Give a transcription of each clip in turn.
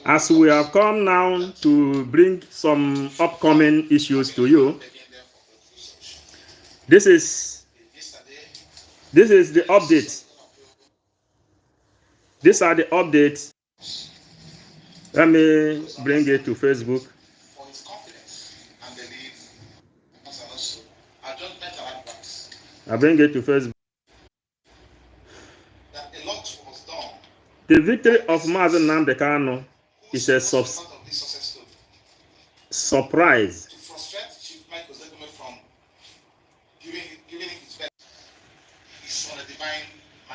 As we have come now to bring some upcoming issues to you, this is the update. These are the updates. Let me bring it to Facebook. I bring it to Facebook. The victory of Mazen Namdekano is a surprise.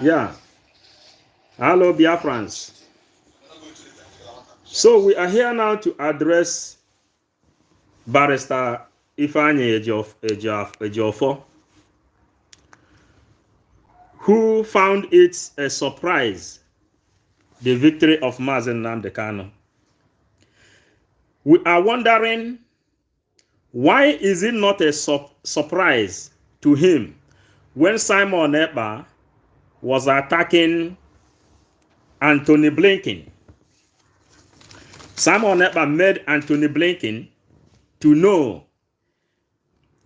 Yeah. Hello, Biafrans. So we are here now to address Barrister Ifeanyi Ejiofor, who found it a surprise, the victory of Mazen Namdekano. We are wondering, why is it not a surprise to him when Simon Ekpa was attacking Anthony Blinken? Simon Ekpa made Anthony Blinken to know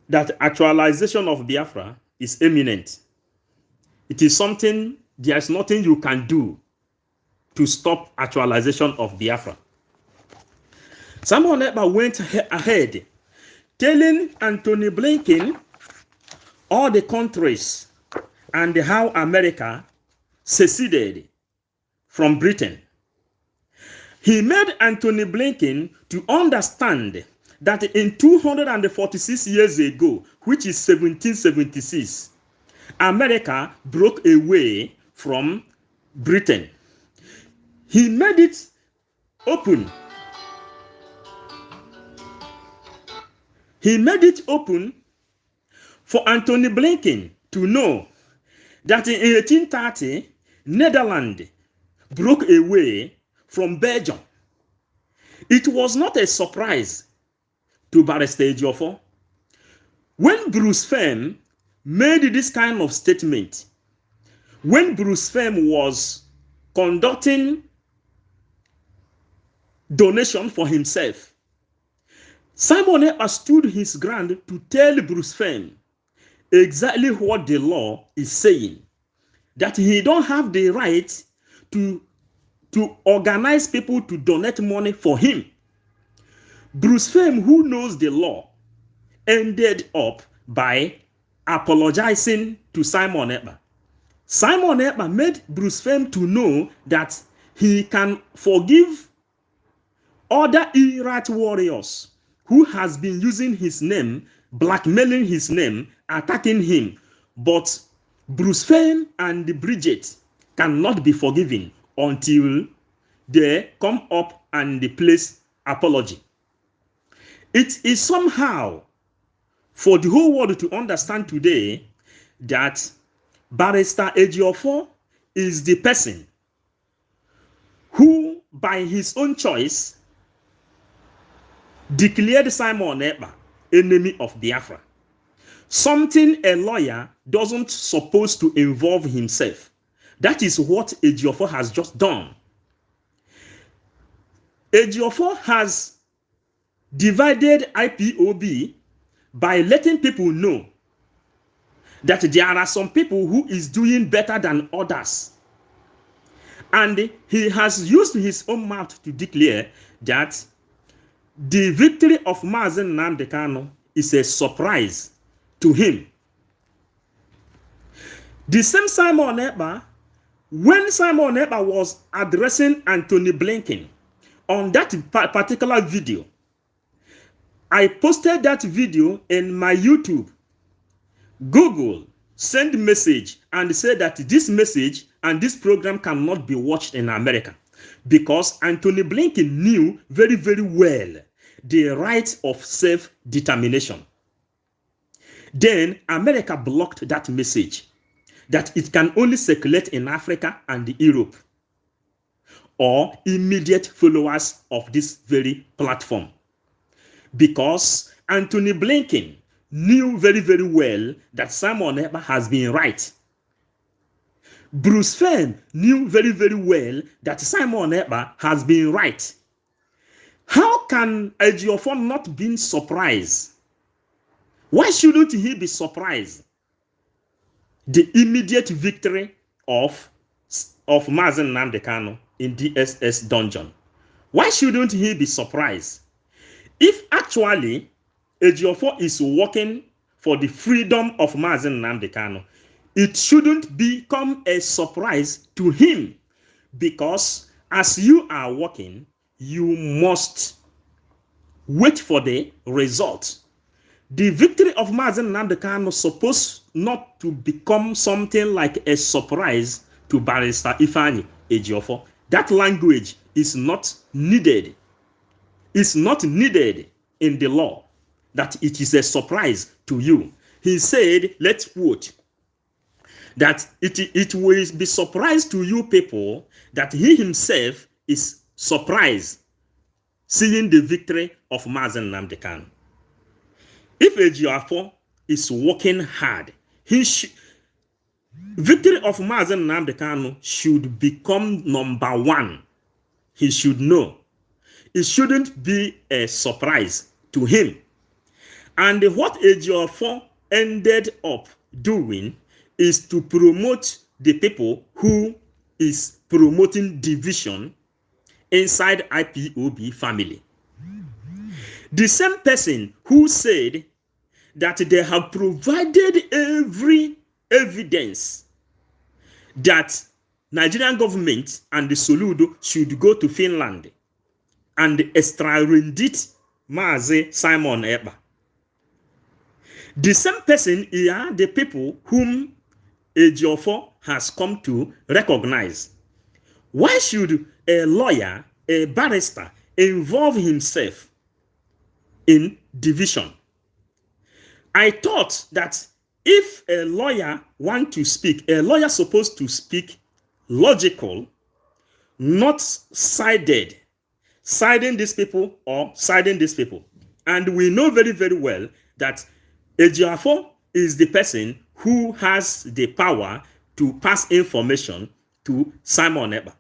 that actualization of Biafra is imminent. It is something, there is nothing you can do to stop actualization of Biafra. Simon Ekpa went ahead telling Anthony Blinken all the countries and how America seceded from Britain. He made Anthony Blinken to understand that in 246 years ago, which is 1776, America broke away from Britain. He made it open. He made it open for Anthony Blinken to know that in 1830, Netherlands broke away from Belgium. It was not a surprise to Barrister Ejiofor. When Bruce Femme made this kind of statement, when Bruce Femme was conducting donation for himself, Simon Ekpa stood his ground to tell Bruce Femme exactly what the law is saying, that he don't have the right to organize people to donate money for him. Bruce Femme, who knows the law, ended up by apologizing to Simon Ekpa. Simon Ekpa made Bruce Femme to know that he can forgive other Iraq warriors who has been using his name, blackmailing his name, attacking him. But Bruce Femme and Bridget cannot be forgiven until they come up and they place apology. It is somehow for the whole world to understand today that Barrister Ejiofor is the person who, by his own choice, declared Simon Ekpa enemy of Biafra. Something a lawyer doesn't supposed to involve himself. That is what Ejiofor has just done. Ejiofor has divided IPOB by letting people know that there are some people who is doing better than others. And he has used his own mouth to declare that the victory of Mazen Namdekano is a surprise to him. The same Simon Ekpa, when Simon Ekpa was addressing Anthony Blinken on that particular video, I posted that video in my YouTube. Google send message and say that this message and this program cannot be watched in America because Anthony Blinken knew very, very well the right of self-determination. Then America blocked that message that it can only circulate in Africa and Europe or immediate followers of this very platform. Because Anthony Blinken knew very, very well that Simon Ekpa has been right. Bruce Femme knew very, very well that Simon Ekpa has been right. How can Ejiofor not be surprised? Why shouldn't he be surprised? The immediate victory of Mazen Nnamdi Kanu in DSS dungeon. Why shouldn't he be surprised? If actually Ejiofor is working for the freedom of Mazen Nnamdi Kanu, it shouldn't become a surprise to him, because as you are working, you must wait for the result. The victory of Mazen Nnamdi Kanu is supposed not to become something like a surprise to Barrister Ifeanyi Ejiofor. That language is not needed. It's not needed in the law that it is a surprise to you. He said, let's quote, that it will be surprise to you people that he himself is surprised seeing the victory of Mazen Nnamdi Kanu. If Ejiofor is working hard, victory of Mazen Nnamdi Kanu should become number one. He should know. It shouldn't be a surprise to him. And what Ejiofor ended up doing is to promote the people who is promoting division inside IPOB family. The same person who said that they have provided every evidence that Nigerian government and the Soludo should go to Finland and extradite Mazi Simon Ekpa. The same person here, the people whom Ejiofor has come to recognize. Why should a lawyer, a barrister, involve himself in division? I thought that if a lawyer wants to speak, a lawyer is supposed to speak logical, not siding these people or siding these people. And we know very, very well that Ejiofor is the person who has the power to pass information to Simon Ekpa,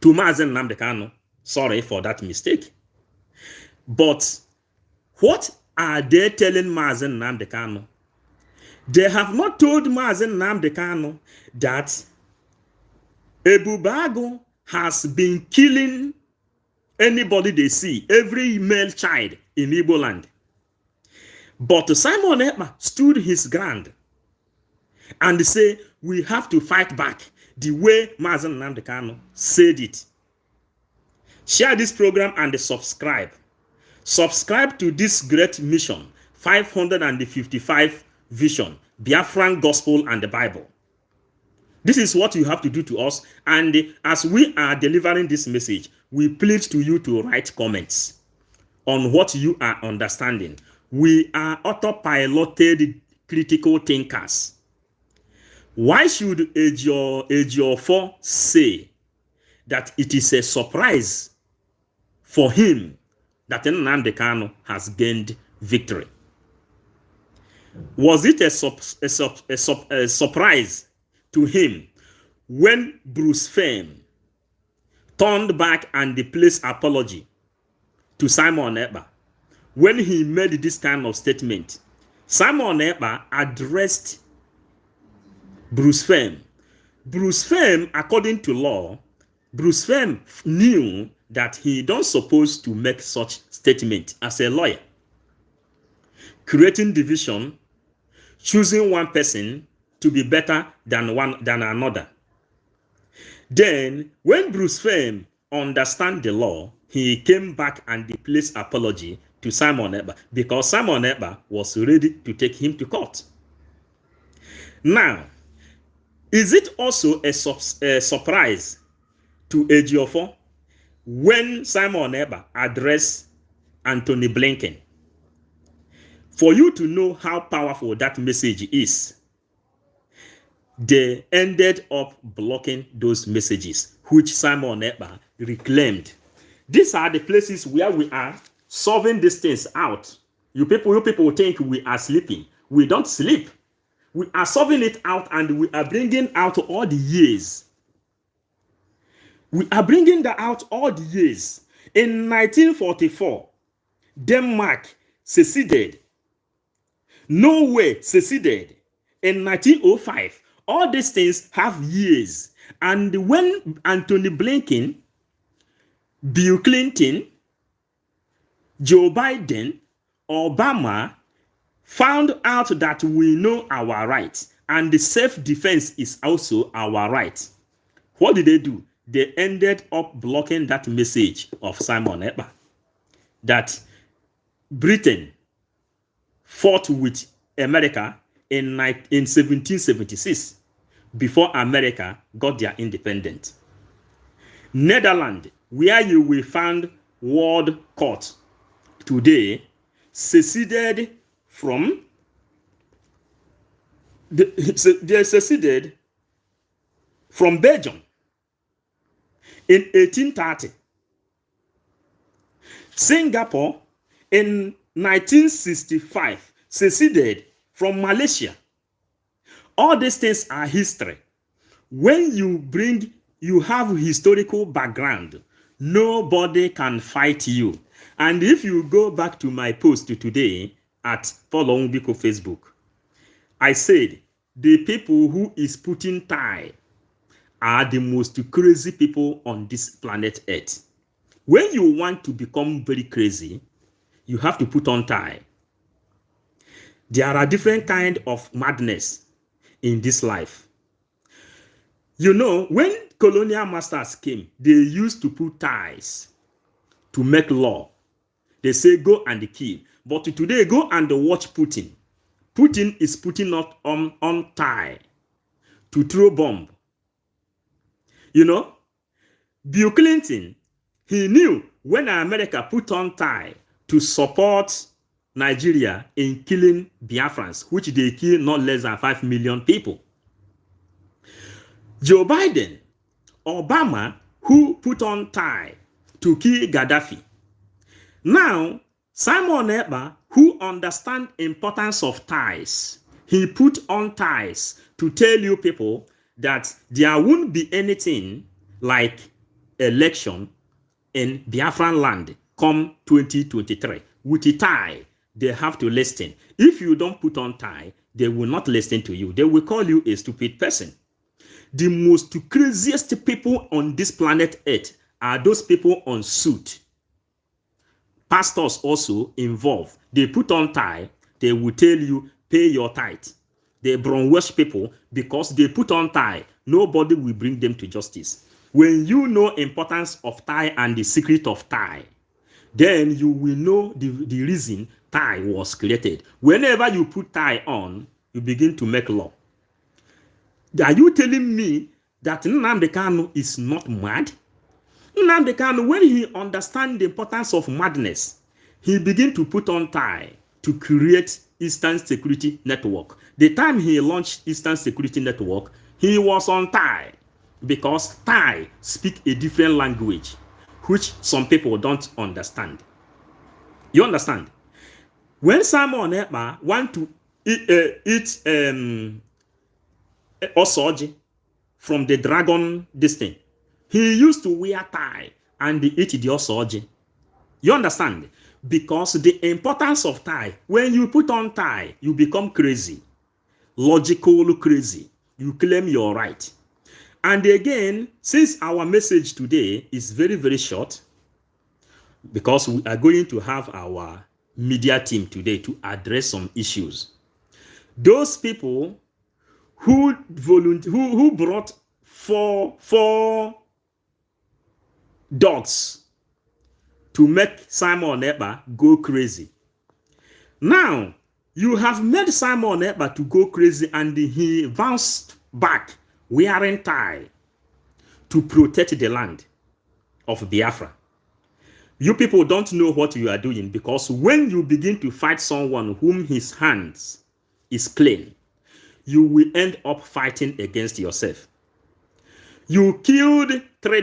to Mazen Nnamdi Kanu. Sorry for that mistake. But what are they telling Mazen Nnamdi Kanu? They have not told Mazen Nnamdi Kanu that Ebubago has been killing anybody they see, every male child in Igbo land. But Simon Ekpa stood his ground and say, we have to fight back the way Mazen Nnamdi Kanu said it. Share this program and subscribe. Subscribe to this great mission, 555 Vision, Biafran Gospel and the Bible. This is what you have to do to us. And as we are delivering this message, we plead to you to write comments on what you are understanding. We are autopiloted critical thinkers. Why should Ejiofor say that it is a surprise for him that Nnamdi Kanu has gained victory? Was it a surprise to him when Bruce Fame turned back and placed apology to Simon Ekpa? When he made this kind of statement, Simon Ekpa addressed Bruce Fame. Bruce Fame, according to law, Bruce Fame knew that he don't supposed to make such statement as a lawyer. Creating division, choosing one person to be better than another. Then, when Bruce Fame understand the law, he came back and placed apology to Simon Ekpa because Simon Ekpa was ready to take him to court. Now, is it also a surprise to Ejiofor when Simon Ekpa addressed Anthony Blinken? For you to know how powerful that message is, they ended up blocking those messages, which Simon Ekpa reclaimed. These are the places where we are solving these things out. You people think we are sleeping. We don't sleep. We are solving it out, and we are bringing out all the years. We are bringing that out all the years. In 1944, Denmark seceded. Norway seceded. In 1905, all these things have years. And when Anthony Blinken, Bill Clinton, Joe Biden, Obama found out that we know our rights and the self-defense is also our right, what did they do? They ended up blocking that message of Simon Ekpa that Britain fought with America in 1776 before America got their independence. Netherlands, where you will find World Court today, seceded from they seceded from Belgium in 1830. Singapore in 1965 seceded from Malaysia. All these things are history. When you have historical background, nobody can fight you. And if you go back to my post today at Paul Onwubiko Facebook, I said the people who is putting tie are the most crazy people on this planet Earth. When you want to become very crazy, you have to put on tie. There are different kinds of madness in this life. You know, when colonial masters came, they used to put ties to make law. They say go and kill. But today, go and watch Putin. Putin is putting up on tie to throw bomb. You know, Bill Clinton, he knew when America put on tie to support Nigeria in killing Biafrans, which they kill not less than 5 million people. Joe Biden, Obama, who put on tie to kill Gaddafi. Now, Simon Ekpa, who understands importance of ties, he put on ties to tell you people that there won't be anything like election in Biafran land come 2023. With a tie, they have to listen. If you don't put on tie, they will not listen to you. They will call you a stupid person. The most craziest people on this planet Earth are those people on suit. Pastors also involved. They put on tie. They will tell you, pay your tithe. They brainwash people because they put on tie. Nobody will bring them to justice. When you know importance of tie and the secret of tie, then you will know the reason tie was created. Whenever you put tie on, you begin to make law. Are you telling me that Nnamdi Kanu is not mad? Nnamdi Kanu, when he understands the importance of madness, he begin to put on tie to create Eastern Security Network. The time he launched Eastern Security Network, he was on tie because tie speak a different language, which some people don't understand. You understand? When Simon Ekpa want to eat osoji from the dragon this thing, he used to wear tie and eat the osoji. You understand? Because the importance of tie, when you put on tie, you become crazy, logical crazy. You claim your right. And again, since our message today is very, very short, because we are going to have our media team today to address some issues. Those people who brought four dogs to make Simon Ekpa go crazy. Now, you have made Simon Ekpa to go crazy and he bounced back wearing tie to protect the land of Biafra. You people don't know what you are doing, because when you begin to fight someone whom his hands is clean, you will end up fighting against yourself. You killed 4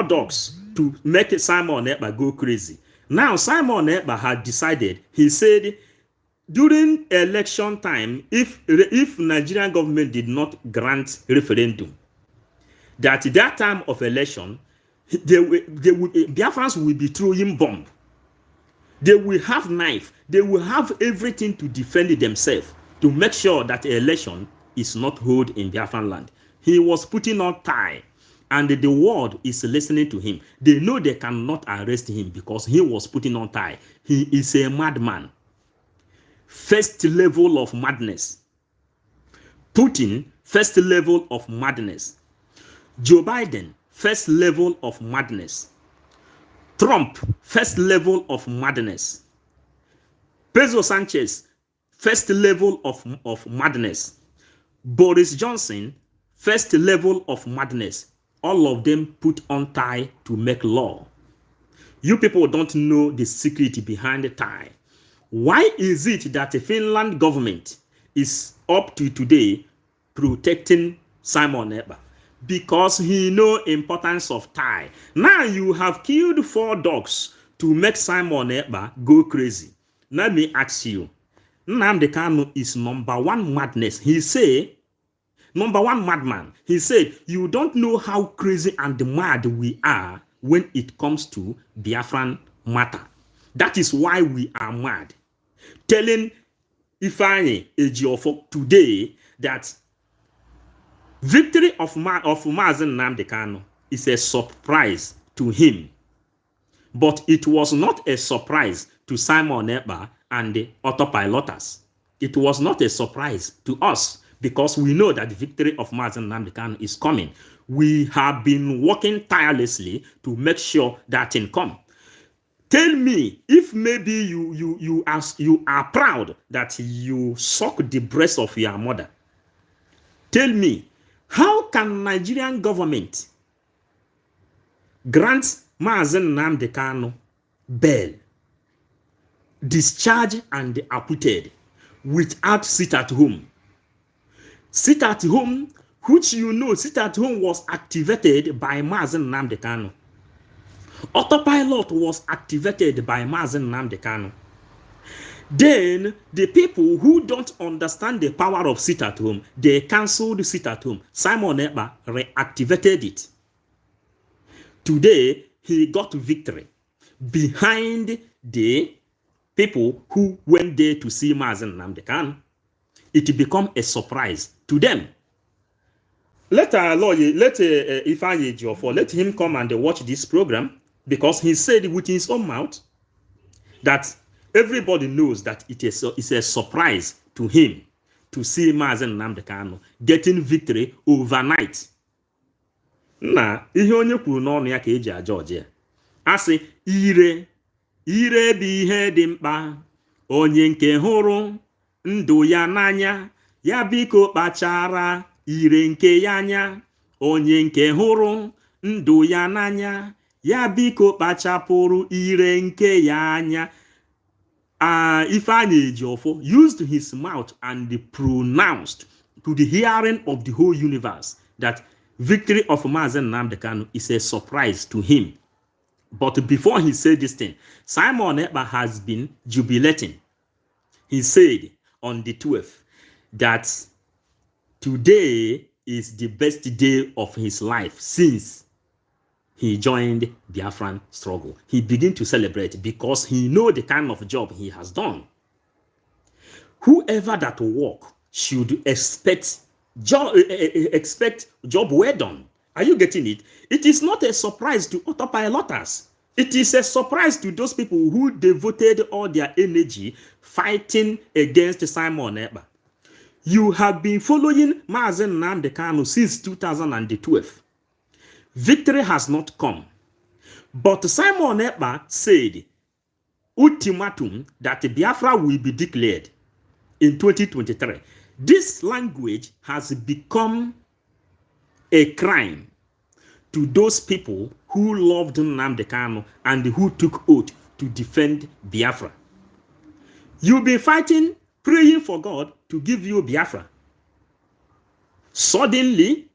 dogs to make Simon Ekpa go crazy. Now Simon Ekpa had decided, he said, during election time, if Nigerian government did not grant referendum, that time of election, Biafrans will be throwing bomb. They will have knife. They will have everything to defend themselves, to make sure that election is not held in Biafran land. He was putting on tie, and the world is listening to him. They know they cannot arrest him because he was putting on tie. He is a madman. First level of madness. Putin, first level of madness. Joe Biden, first level of madness. Trump, first level of madness. Pedro Sanchez, first level of madness. Boris Johnson, first level of madness. All of them put on tie to make law. You people don't know the secret behind the tie. Why is it that the Finland government is up to today protecting Simon Ekpa? Because he knows importance of tie. Now you have killed 4 dogs to make Simon Ekpa go crazy. Let me ask you, Nnamdi Kanu is number 1 madness. He say, number 1 madman. He said, you don't know how crazy and mad we are when it comes to Biafran matter. That is why we are mad. Telling Ifeanyi Ejiofor today that victory of Mazen Nnamdi Kanu is a surprise to him. But it was not a surprise to Simon Ekpa and the autopiloters. It was not a surprise to us because we know that the victory of Mazen Nnamdi Kanu is coming. We have been working tirelessly to make sure that thing comes. Tell me if maybe you are proud that you suck the breast of your mother. Tell me, how can Nigerian government grant Mazen Nnamdi Kanu bail, discharge and acquitted without sit at home? Sit at home, which you know, sit at home was activated by Mazen Nnamdi Kanu. Autopilot was activated by Mazen Nnamdi Kanu. Then the people who don't understand the power of sit at home, they cancelled sit at home. Simon Ekpa reactivated it. Today, he got victory behind the people who went there to see Mazen Nnamdi Kanu. It became a surprise to them. Let Ifeanyi Ejiofor, let him come and watch this program, because he said with his own mouth that everybody knows that it is a surprise to him to see Mazen Nnamdi Kanu getting victory overnight. Na ihe onye kwuru n'ọnụ ya ka eji aja ọjị. Asị ire bụ ihe dị mkpa, onye nke hụrụ ndụ ya n'anya, ya biko kpachara ire nke ya anya. Onye nke hụrụ ndụ ya n'anya, ya biko kpachapụrụ ire nke ya anya. Ifeanyi Ejiofor used his mouth and pronounced to the hearing of the whole universe that victory of Mazen Nnamdi Kanu is a surprise to him. But before he said this thing, Simon Ekpa has been jubilating. He said on the 12th that today is the best day of his life since he joined Biafran struggle. He began to celebrate because he knows the kind of job he has done. Whoever that work should expect job well done. Are you getting it? It is not a surprise to autopiloters. It is a surprise to those people who devoted all their energy fighting against Simon Ekpa. You have been following Mazen Nnamdi Kanu since 2012. Victory has not come. But Simon Ekpa said ultimatum that Biafra will be declared in 2023. This language has become a crime to those people who loved Nnamdi Kanu and who took oath to defend Biafra. You've been fighting, praying for God to give you Biafra. Suddenly,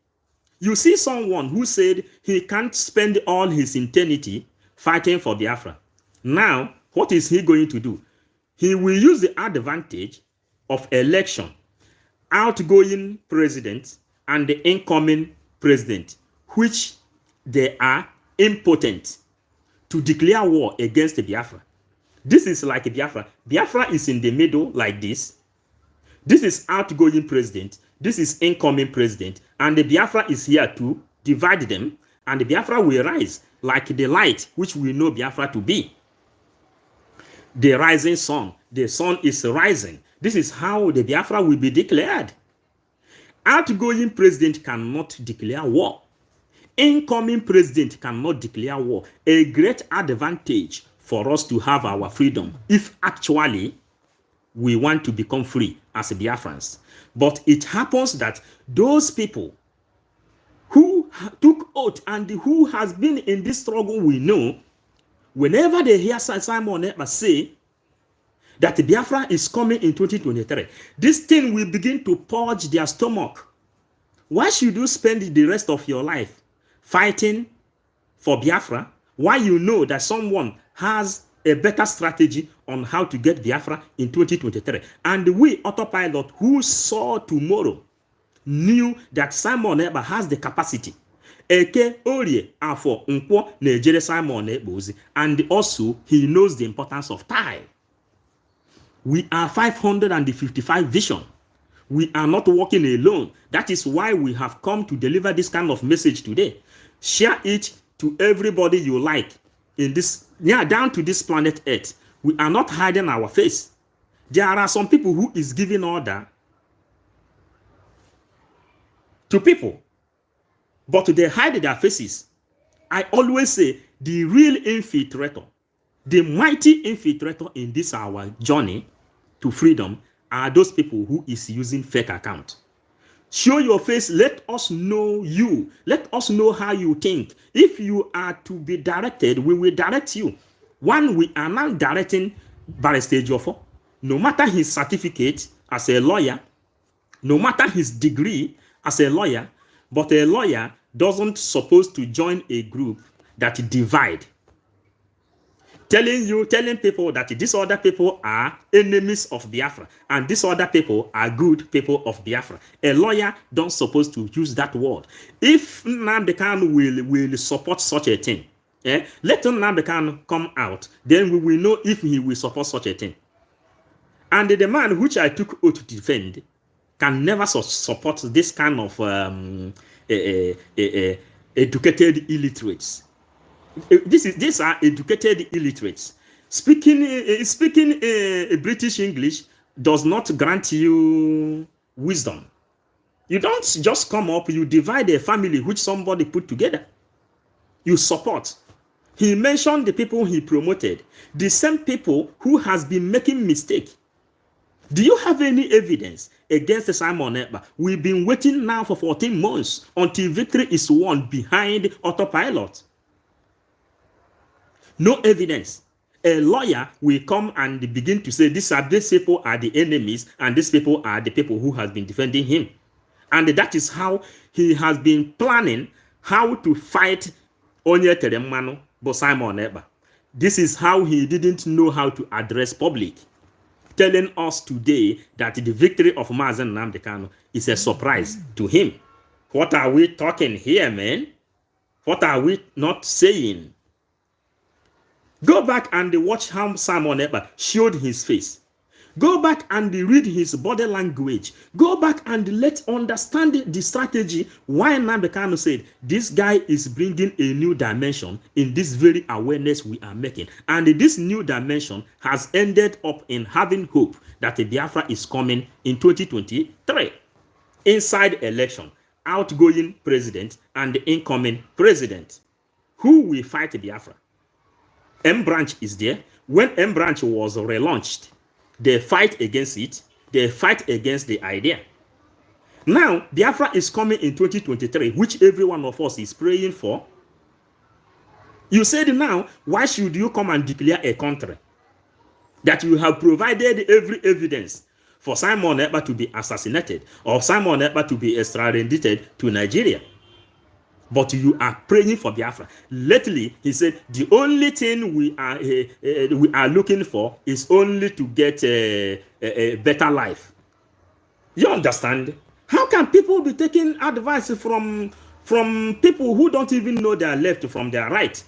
you see someone who said he can't spend all his eternity fighting for Biafra. Now, what is he going to do? He will use the advantage of election, outgoing president and the incoming president, which they are impotent to declare war against Biafra. This is like Biafra. Biafra is in the middle like this. This is outgoing president. This is incoming president. And the Biafra is here to divide them. And the Biafra will rise like the light which we know Biafra to be. The rising sun. The sun is rising. This is how the Biafra will be declared. Outgoing president cannot declare war. Incoming president cannot declare war. A great advantage for us to have our freedom if actually we want to become free as Biafrans. But it happens that those people who took oath and who has been in this struggle, we know, whenever they hear Simon Ekpa say that Biafra is coming in 2023, this thing will begin to purge their stomach. Why should you spend the rest of your life fighting for Biafra? Why you know that someone has a better strategy on how to get Biafra in 2023? And we, autopilot, who saw tomorrow, knew that Simon Ekpa has the capacity. Eke, Orie, Afo, Nkwo, Nigeria Simon Ekpa, and also he knows the importance of time. We are 555 vision. We are not working alone. That is why we have come to deliver this kind of message today. Share it to everybody you like in this, down to this planet Earth. We are not hiding our face. There are some people who is giving order to people, but they hide their faces. I always say the real infiltrator, the mighty infiltrator in this our journey to freedom are those people who is using fake account. Show your face. Let us know you. Let us know how you think. If you are to be directed, we will direct you. One, we are now directing Barrister Ejiofor, no matter his certificate as a lawyer, no matter his degree as a lawyer, but a lawyer doesn't supposed to join a group that divide. Telling people that these other people are enemies of Biafra and these other people are good people of Biafra. A lawyer don't supposed to use that word. If Nnamdi Kanu will support such a thing, let Nnamdi Kanu come out, then we will know if he will support such a thing. And the man which I took oath to defend can never support this kind of educated illiterates. These are educated illiterates. Speaking British English does not grant you wisdom. You don't just come up, you divide a family which somebody put together. You support. He mentioned the people he promoted, the same people who has been making mistake. Do you have any evidence against Simon Ekpa? We've been waiting now for 14 months until victory is won behind autopilot. No evidence. A lawyer will come and begin to say these people are the enemies and these people are the people who has been defending him. And that is how he has been planning how to fight Onye Teremanu but Simon Ekpa. This is how he didn't know how to address public, telling us today that the victory of Mazen Nnamdi Kanu is a surprise to him. What are we talking here, man? What are we not saying? Go back and watch how Simon Ekpa showed his face. Go back and read his body language. Go back and let's understand the strategy why Nnamdi Kanu said this guy is bringing a new dimension in this very awareness we are making. And this new dimension has ended up in having hope that the Biafra is coming in 2023. Inside election, outgoing president and the incoming president. Who will fight Biafra? M Branch is there. When M Branch was relaunched, they fight against it. They fight against the idea. Now, Biafra is coming in 2023, which every one of us is praying for. You said now, why should you come and declare a country that you have provided every evidence for Simon Ekpa to be assassinated or Simon Ekpa to be extradited to Nigeria? But you are praying for Biafra. Lately, he said, the only thing we are looking for is only to get a better life. You understand? How can people be taking advice from from people who don't even know their left from their right.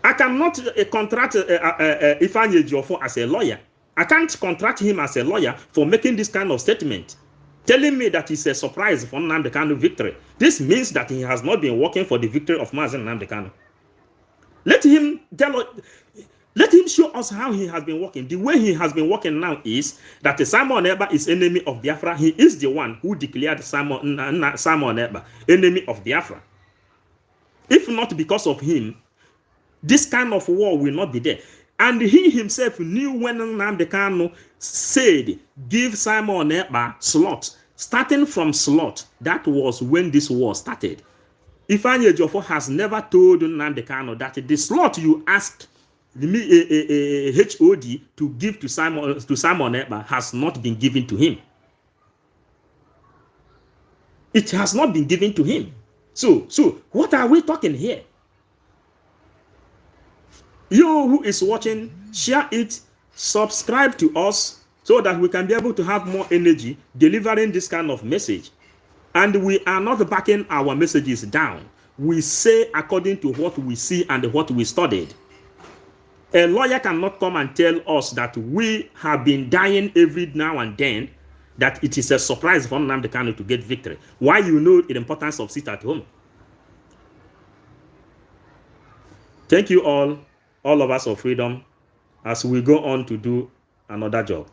I cannot contract Ifeanyi Ejiofor as a lawyer. I can't contract him as a lawyer for making this kind of statement, telling me that it's a surprise for Nnamdi Kanu victory. This means that he has not been working for the victory of Mazi Nnamdi Kanu. Let him show us how he has been working. The way he has been working now is that Simon Ekpa is enemy of Biafra. He is the one who declared Simon Ekpa enemy of Biafra. If not because of him, this kind of war will not be there. And he himself knew when Nnamdi Kanu said, give Simon Ekpa slot. Starting from slot, that was when this war started. Ifeanyi Ejiofor has never told Nnamdi Kanu that the slot you asked me HOD to give to Simon Ekpa has not been given to him. It has not been given to him. So what are we talking here? You who is watching, share it, subscribe to us so that we can be able to have more energy delivering this kind of message. And we are not backing our messages down. We say according to what we see and what we studied. A lawyer cannot come and tell us that we have been dying every now and then, that it is a surprise for Nnamdi Kanu to get victory. Why? You know the importance of sit at home. Thank you all of us of freedom, as we go on to do another job.